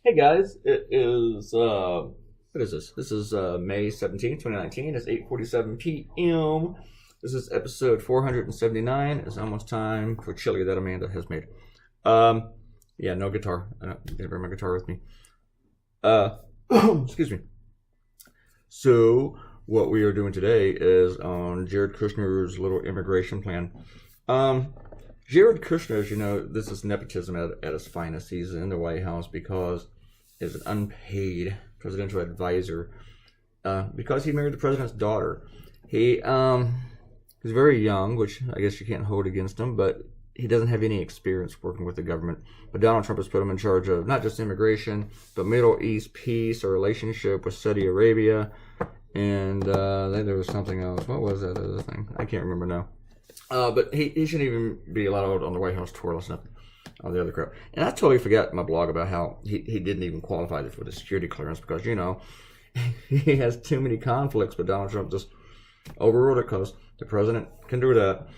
Hey guys, it is what is this? This is May 17th, 2019. It's 8:47 p.m. This is episode 479. It's almost time for chili that Amanda has made. Um yeah, no guitar. Didn't bring my guitar with me. Uh excuse me. So what we are doing today is on Jared Kushner's little immigration plan. Um Jared Kushner, as you know, this is nepotism at its finest. He's in the White House because he's an unpaid presidential advisor because he married the president's daughter. He's very young, which I guess you can't hold against him, but he doesn't have any experience working with the government. But Donald Trump has put him in charge of not just immigration, but Middle East peace, a relationship with Saudi Arabia, and I think there was something else. What was that other thing? I can't remember now. But he shouldn't even be allowed on the White House tour. That's nothing. All the other crap. And I totally forgot in my blog about how he didn't even qualify for the security clearance because, you know, he has too many conflicts, but Donald Trump just overruled it because the president can do that.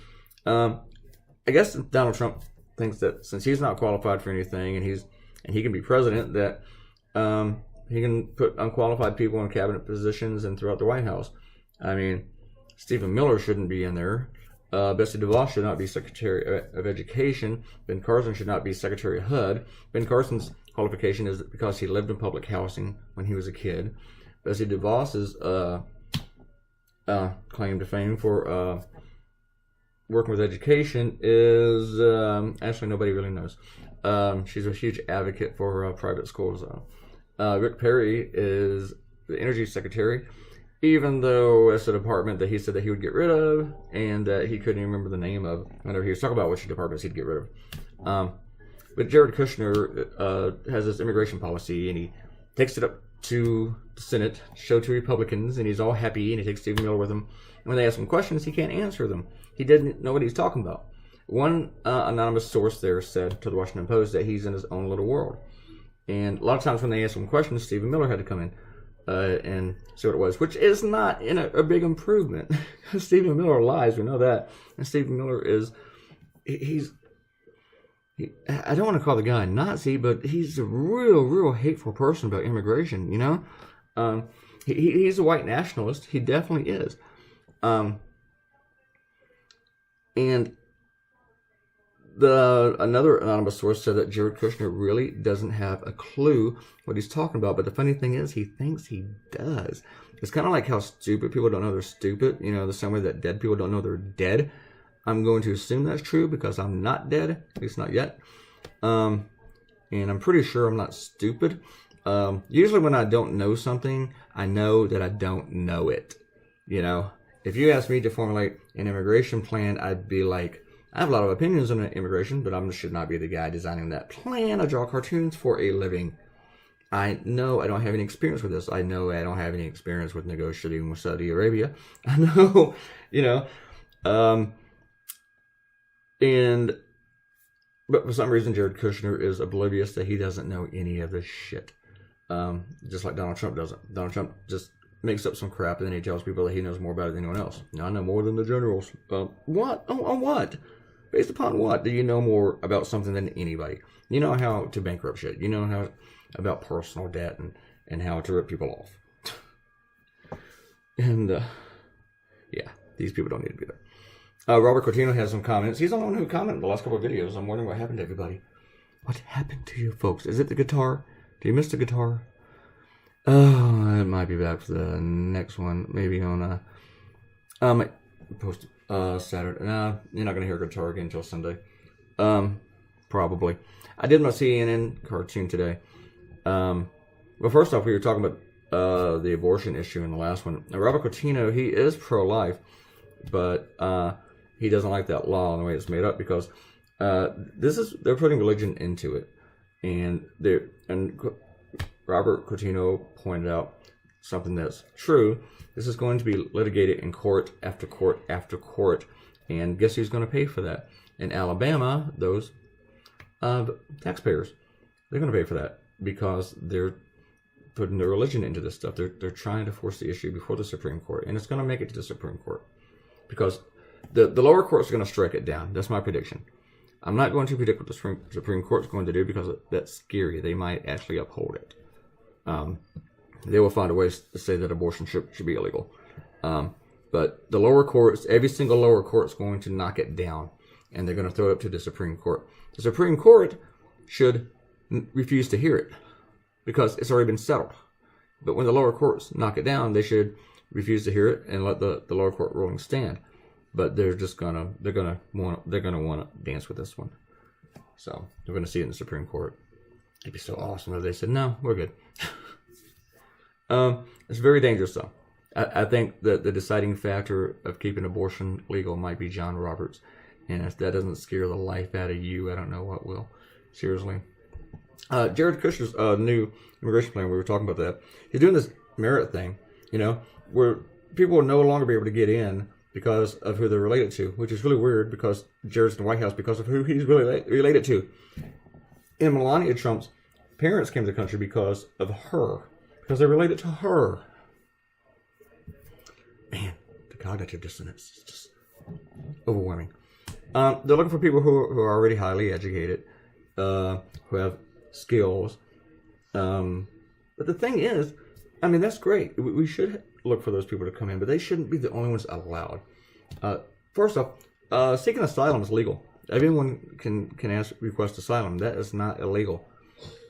I guess Donald Trump thinks that since he's not qualified for anything and he can be president, that he can put unqualified people in cabinet positions and throughout the White House. I mean, Stephen Miller shouldn't be in there. Betsy DeVos should not be Secretary of Education. Ben Carson should not be Secretary of HUD. Ben Carson's qualification is because he lived in public housing when he was a kid. Betsy DeVos's claim to fame for working with education is actually nobody really knows. She's a huge advocate for private schools. Rick Perry is the Energy Secretary, even though it's a department that he said that he would get rid of, and that he couldn't even remember the name of whenever he was talking about which departments he'd get rid of. But Jared Kushner has this immigration policy, and he takes it up to the Senate, show to Republicans, and he's all happy, and he takes Stephen Miller with him. And when they ask him questions, he can't answer them. He doesn't know what he's talking about. One anonymous source there said to the Washington Post that he's in his own little world. And a lot of times when they ask him questions, Stephen Miller had to come in and see what it was, which is not a big improvement. Stephen Miller lies, we know that. And Stephen Miller is, I don't want to call the guy a Nazi, but he's a real hateful person about immigration, you know? He's a white nationalist. He definitely is. And another anonymous source said that Jared Kushner really doesn't have a clue what he's talking about. But the funny thing is, he thinks he does. It's kind of like how stupid people don't know they're stupid. You know, the same way that dead people don't know they're dead. I'm going to assume that's true because I'm not dead, at least not yet. And I'm pretty sure I'm not stupid. Usually when I don't know something, I know that I don't know it. You know, if you ask me to formulate an immigration plan, I'd be like, I have a lot of opinions on immigration, but I should not be the guy designing that plan. I draw cartoons for a living. I know I don't have any experience with this. I know I don't have any experience with negotiating with Saudi Arabia. I know, you know. But for some reason, Jared Kushner is oblivious that he doesn't know any of this shit. Just like Donald Trump doesn't. Donald Trump just makes up some crap and then he tells people that he knows more about it than anyone else. I know more than the generals. What? On what? Based upon what do you know more about something than anybody? You know how to bankrupt shit. You know how about personal debt and how to rip people off. And yeah, these people don't need to be there. Robert Coutinho has some comments. He's the one who commented in the last couple of videos. I'm wondering what happened to everybody. What happened to you folks? Is it the guitar? Do you miss the guitar? Oh, it might be back for the next one. Maybe on post Saturday. No, you're not gonna hear guitar again until Sunday. Probably. I did my CNN cartoon today. Well, first off, we were talking about the abortion issue in the last one. Now, Robert Coutinho, he is pro-life, but he doesn't like that law and the way it's made up because they're putting religion into it, and Robert Coutinho pointed out something that's true. This is going to be litigated in court after court after court. And guess who's going to pay for that? In Alabama, those taxpayers, they're going to pay for that because they're putting their religion into this stuff. They're trying to force the issue before the Supreme Court. And it's going to make it to the Supreme Court because the lower courts are going to strike it down. That's my prediction. I'm not going to predict what the Supreme Court's going to do because that's scary. They might actually uphold it. They will find a way to say that abortion should be illegal. But the lower courts, every single lower court is going to knock it down, and they're going to throw it up to the Supreme Court. The Supreme Court should refuse to hear it because it's already been settled. But when the lower courts knock it down, they should refuse to hear it and let the lower court ruling stand. But they're gonna want to dance with this one. So they're gonna see it in the Supreme Court. It'd be so awesome if they said no, we're good. It's very dangerous though. I think that the deciding factor of keeping abortion legal might be John Roberts, and if that doesn't scare the life out of you, I don't know what will. Seriously. Jared Kushner's new immigration plan, we were talking about that. He's doing this merit thing, where people will no longer be able to get in because of who they're related to, which is really weird because Jared's in the White House because of who he's really related to. And Melania Trump's parents came to the country because of her, because they're related to her. Man, the cognitive dissonance is just overwhelming. They're looking for people who are already highly educated, who have skills. But the thing is, that's great. We should look for those people to come in, but they shouldn't be the only ones allowed. First off, seeking asylum is legal. Everyone can request asylum. That is not illegal.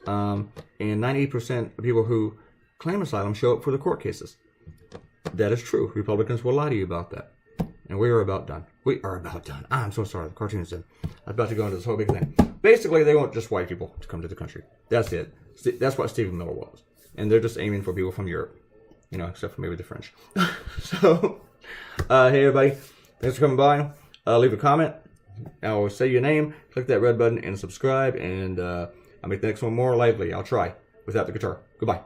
And 98% of people who claim asylum show up for the court cases. That is true. Republicans will lie to you about that. And we are about done. I'm so sorry. The Cartoonz did. I'm about to go into this whole big thing. Basically, they want just white people to come to the country. That's it. That's what Stephen Miller was. And they're just aiming for people from Europe. Except for maybe the French. So, hey everybody. Thanks for coming by. Leave a comment. I'll say your name. Click that red button and subscribe. And I'll make the next one more lively. I'll try. Without the guitar. Goodbye.